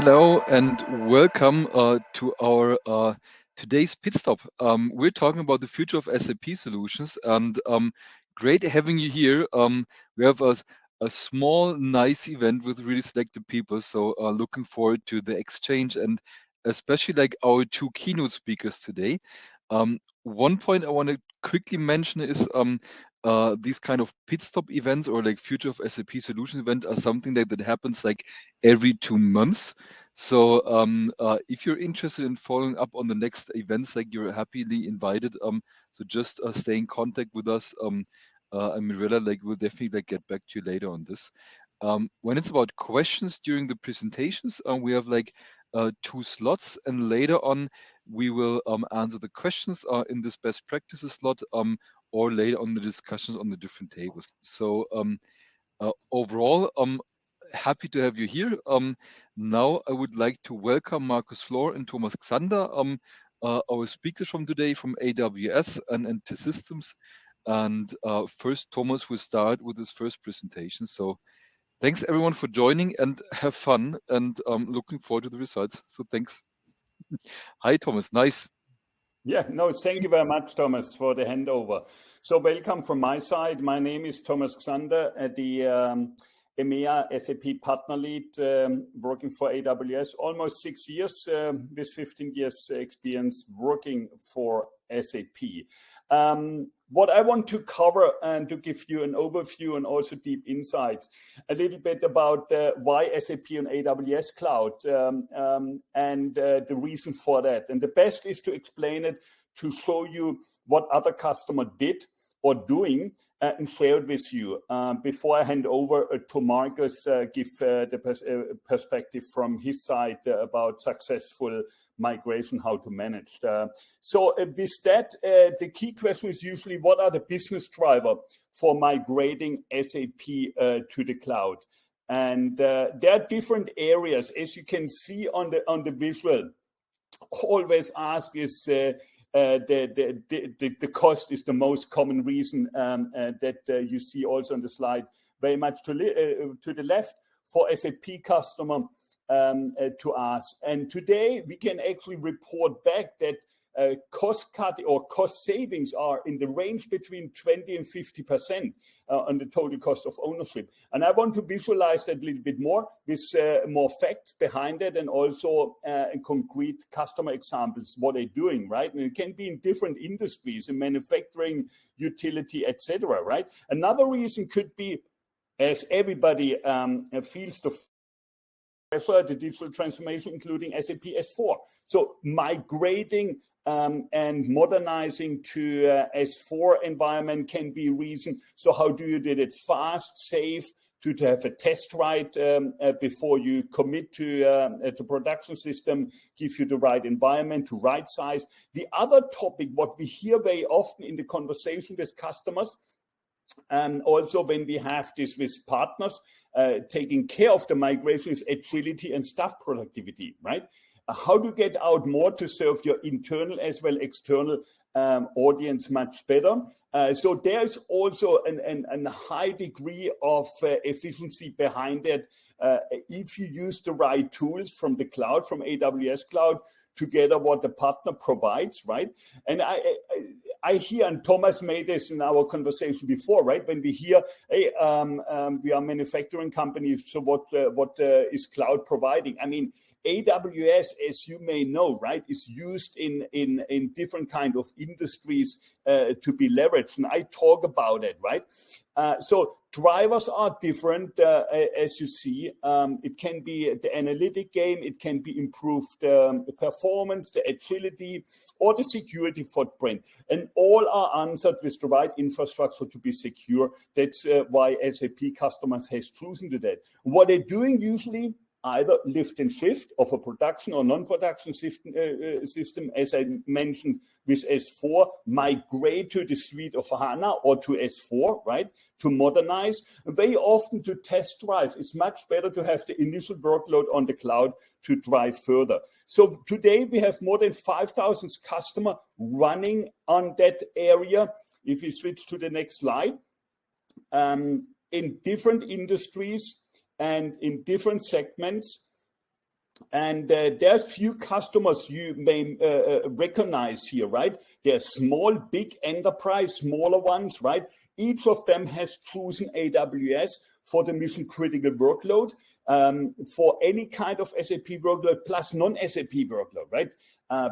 Hello and welcome to our today's pit stop. We're talking about the future of SAP solutions, and great having you here. We have a small, nice event with really selected people, so looking forward to the exchange and especially like our two keynote speakers today. One point I want to quickly mention is these kind of pit stop events or like future of SAP solution event are something that happens like every 2 months. So if you're interested in following up on the next events, like you're happily invited. So just stay in contact with us. And Mirella, like we'll definitely like get back to you later on this. When it's about questions during the presentations, we have like 2 slots, and later on we will answer the questions in this best practices slot, or later on the discussions on the different tables. So overall, happy to have you here. Now I would like to welcome Markus Flor and Thomas Xander, our speakers from today from AWS and T-Systems. And first, Thomas will start with his first presentation. So thanks everyone for joining and have fun, and looking forward to the results. So thanks. Hi, Thomas. Nice. Yeah, no, thank you very much, Thomas, for the handover. So welcome from my side. My name is Thomas Xander, the EMEA SAP partner lead, working for AWS almost 6 years, with 15 years experience working for SAP. What I want to cover and to give you an overview and also deep insights, a little bit about why SAP and AWS Cloud and the reason for that. And the best is to explain it, to show you what other customer did or doing and share it with you. Before I hand over to Markus, give the perspective from his side about successful migration, how to manage. So with that, the key question is usually what are the business driver for migrating SAP to the cloud? And there are different areas, as you can see on the visual. Always ask is the cost is the most common reason that you see also on the slide, very much to the left for SAP customer to ask. And today we can actually report back that cost cut or cost savings are in the range between 20 and 50% on the total cost of ownership. And I want to visualize that a little bit more with more facts behind it, and also in concrete customer examples, what they're doing, right? And it can be in different industries, in manufacturing, utility, etc., right? Another reason could be, as everybody feels the pressure, the digital transformation, including SAP S4. So migrating and modernizing to S4 environment can be a reason. So how do you do it fast, safe, to have a test right before you commit to the production system, give you the right environment to right size. The other topic, what we hear very often in the conversation with customers, and also when we have this with partners, taking care of the migration, is agility and staff productivity, right? How to get out more to serve your internal as well external audience much better. So there's also a high degree of efficiency behind it if you use the right tools from the cloud, from AWS Cloud, together what the partner provides, right? And I hear, and Thomas made this in our conversation before, right? When we hear, hey, we are manufacturing companies, so what is cloud providing? I mean, AWS, as you may know, right, is used in different kind of industries to be leveraged, and I talk about it, right? So drivers are different, as you see. It can be the analytic gain, it can be improved performance, the agility, or the security footprint. And all are answered with the right infrastructure to be secure. That's why SAP customers has chosen to that. What they're doing usually, either lift and shift of a production or non-production system, as I mentioned with S4, migrate to the suite of HANA or to S4, right, to modernize. Very often to test drive, it's much better to have the initial workload on the cloud to drive further. So today we have more than 5,000 customers running on that area. If you switch to the next slide, in different industries, and in different segments, And there's few customers you may recognize here, right? There's small, big enterprise, smaller ones, right? Each of them has chosen AWS for the mission critical workload, for any kind of SAP workload plus non-SAP workload, right?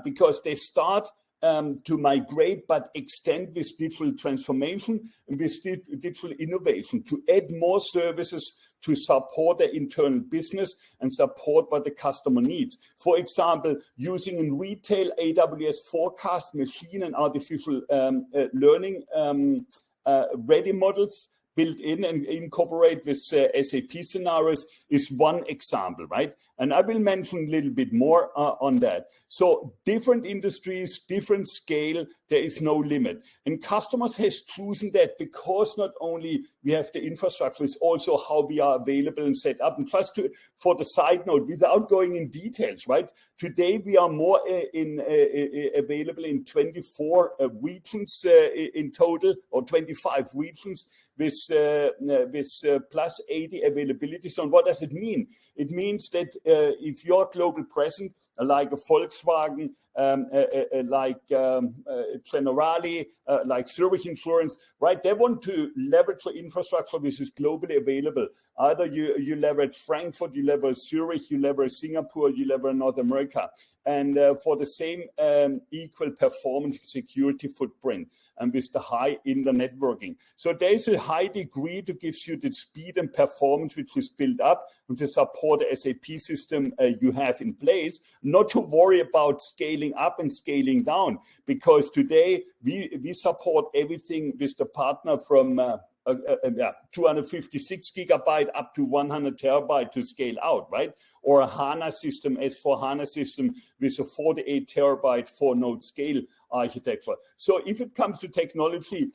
Because they start to migrate, but extend with digital transformation and with digital innovation to add more services to support their internal business and support what the customer needs. For example, using in retail AWS forecast machine and artificial learning ready models built in and incorporate with SAP scenarios is one example, right? And I will mention a little bit more on that. So different industries, different scale, there is no limit. And customers has chosen that because not only we have the infrastructure, it's also how we are available and set up. And just for the side note, without going in details, right? Today we are more available in 24 regions in total, or 25 regions with plus 80 availability. So what does it mean? It means that if you're global present, like a Volkswagen, like Generali, like Zurich Insurance, right? They want to leverage the infrastructure which is globally available. Either you leverage Frankfurt, you leverage Zurich, you leverage Singapore, you leverage North America, and for the same equal performance security footprint, and with the high internet networking. So there's a high degree to give you the speed and performance which is built up and to support the SAP system you have in place, not to worry about scaling up and scaling down, because today we support everything with the partner from 256 gigabyte up to 100 terabyte to scale out, right? Or a HANA system, S4 HANA system with a 48 terabyte 4-node scale architecture. So if it comes to technology,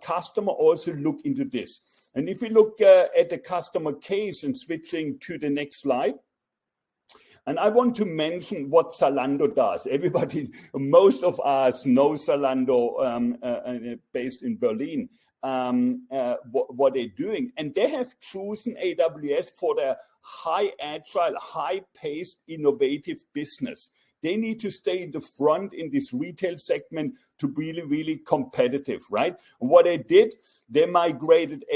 customer also look into this. And if we look at the customer case and switching to the next slide, and I want to mention what Zalando does. Everybody, most of us know Zalando, based in Berlin. What they're doing. And they have chosen AWS for their high agile, high paced, innovative business. They need to stay in the front in this retail segment to really, really competitive, right? And what they did, they migrated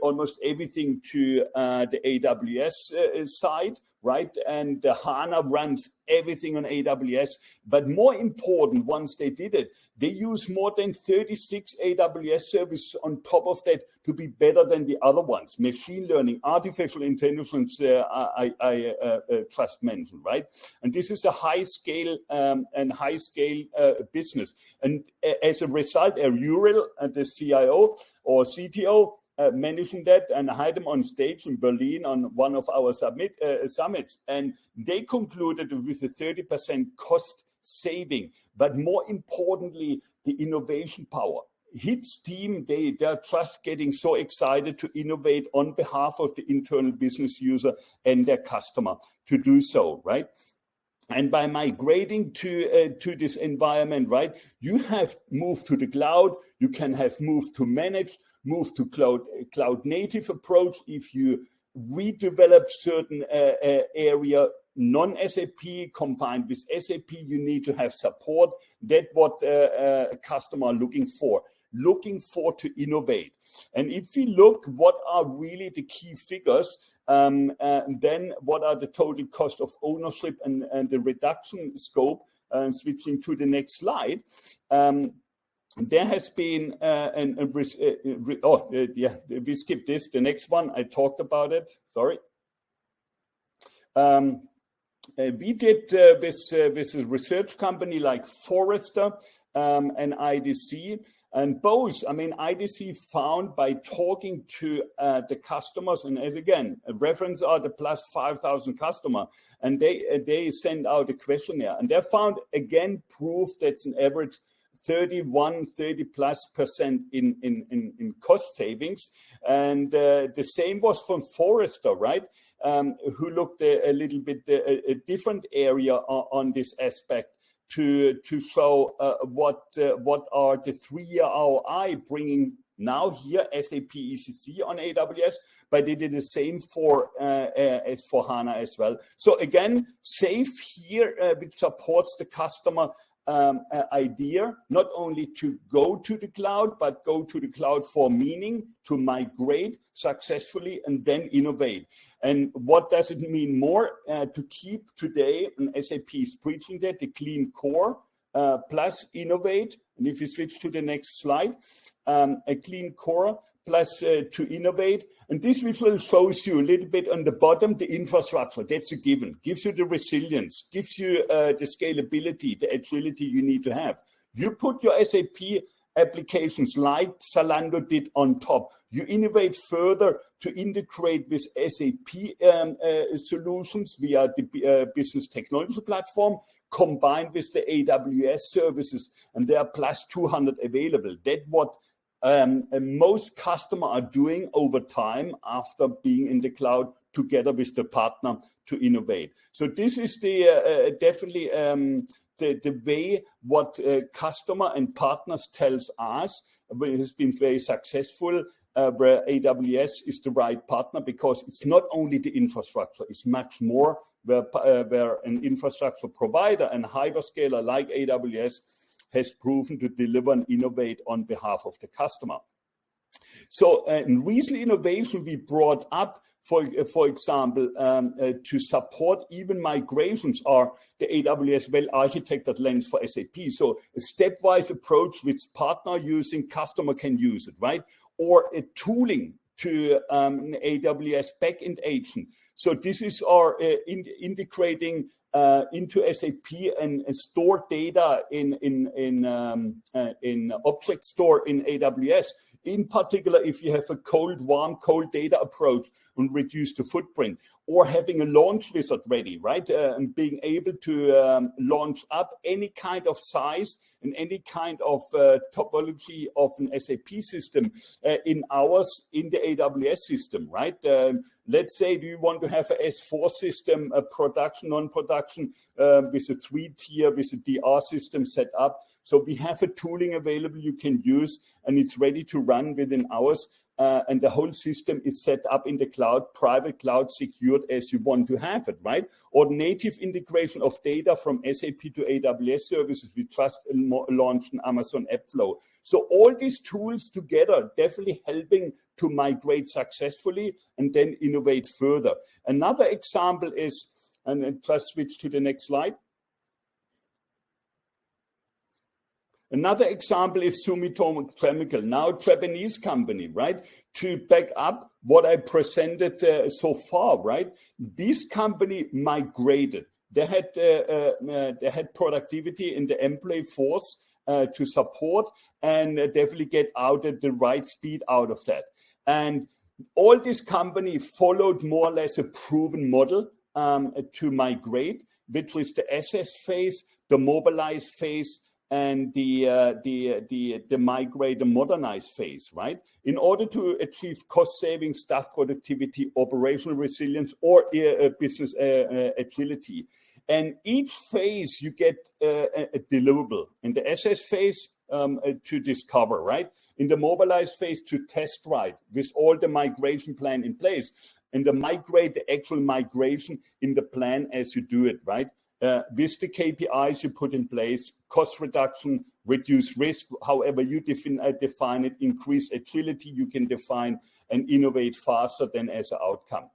almost everything to the AWS side, right? And the HANA runs everything on AWS. But more important, once they did it, they use more than 36 AWS services on top of that to be better than the other ones. Machine learning, artificial intelligence, I just mentioned, right? And this is a high scale business. And as a result, Uriel, the CIO or CTO, mentioning that, and I had them on stage in Berlin on one of our summits, and they concluded with a 30% cost saving, but more importantly, the innovation power. His team, they're just getting so excited to innovate on behalf of the internal business user and their customer to do so, right? And by migrating to this environment, right, you have moved to the cloud, you can have moved to managed, move to cloud native approach. If you redevelop certain area, non-SAP combined with SAP, you need to have support. That's what a customer are looking for to innovate. And if we look what are really the key figures, then what are the total cost of ownership and the reduction scope, switching to the next slide. There has been we skipped this. The next one, I talked about it. Sorry. We did with a research company like Forrester and IDC. And both, I mean, IDC found by talking to the customers, and as again, a reference are the plus 5,000 customer, and they send out a questionnaire, and they found again proof that's an average 30+% in cost savings. And the same was from Forrester, right? Who looked a little bit a different area on this aspect to show what are the 3-year ROI bringing Now here SAP ECC on AWS, but they did the same for S/4HANA as well. So again, SAFe here, which supports the customer idea, not only to go to the cloud, but go to the cloud for meaning, to migrate successfully and then innovate. And what does it mean more? To keep today, and SAP is preaching that, the clean core plus innovate. And if you switch to the next slide, a clean core plus to innovate. And this visual shows you a little bit on the bottom, the infrastructure. That's a given. Gives you the resilience, gives you the scalability, the agility you need to have. You put your SAP applications like Zalando did on top. You innovate further to integrate with SAP solutions via the business technology platform, combined with the AWS services, and there are plus 200 available. That's what most customers are doing over time after being in the cloud together with the partner to innovate. So this is the definitely the way what customer and partners tells us. It has been very successful where AWS is the right partner, because it's not only the infrastructure, it's much more where an infrastructure provider and hyperscaler like AWS has proven to deliver and innovate on behalf of the customer. So in recent innovation, we brought up, for example, to support even migrations, are the AWS well-architected lens for SAP. So a stepwise approach which partner using, customer can use it, right? Or a tooling to an AWS backend agent. So this is our integrating into SAP and store data in object store in AWS. In particular, if you have a cold, warm, cold data approach and reduce the footprint, or having a launch wizard ready, right? And being able to launch up any kind of size and any kind of topology of an SAP system in the AWS system, right? Let's say, do you want to have a S4 system, a production, non-production, with a 3-tier, with a DR system set up? So we have a tooling available you can use, and it's ready to run within hours. And the whole system is set up in the cloud, private cloud, secured as you want to have it, right? Or native integration of data from SAP to AWS services. We just launched an Amazon AppFlow. So all these tools together definitely helping to migrate successfully and then innovate further. Another example is, and just switch to the next slide. Another example is Sumitomo Chemical, now a Japanese company, right? To back up what I presented so far, right? This company migrated. They had productivity in the employee force to support and definitely get out at the right speed out of that. And all this company followed more or less a proven model to migrate, which was the SS phase, the mobilize phase, and the migrate, the modernize phase, right? In order to achieve cost savings, staff productivity, operational resilience, or business agility. And each phase you get a deliverable. In the SS phase, to discover, right? In the mobilize phase, to test ride with all the migration plan in place. And the migrate, the actual migration in the plan as you do it, right? With the KPIs you put in place, cost reduction, reduce risk, however you define it, increased agility you can define, and innovate faster than as an outcome.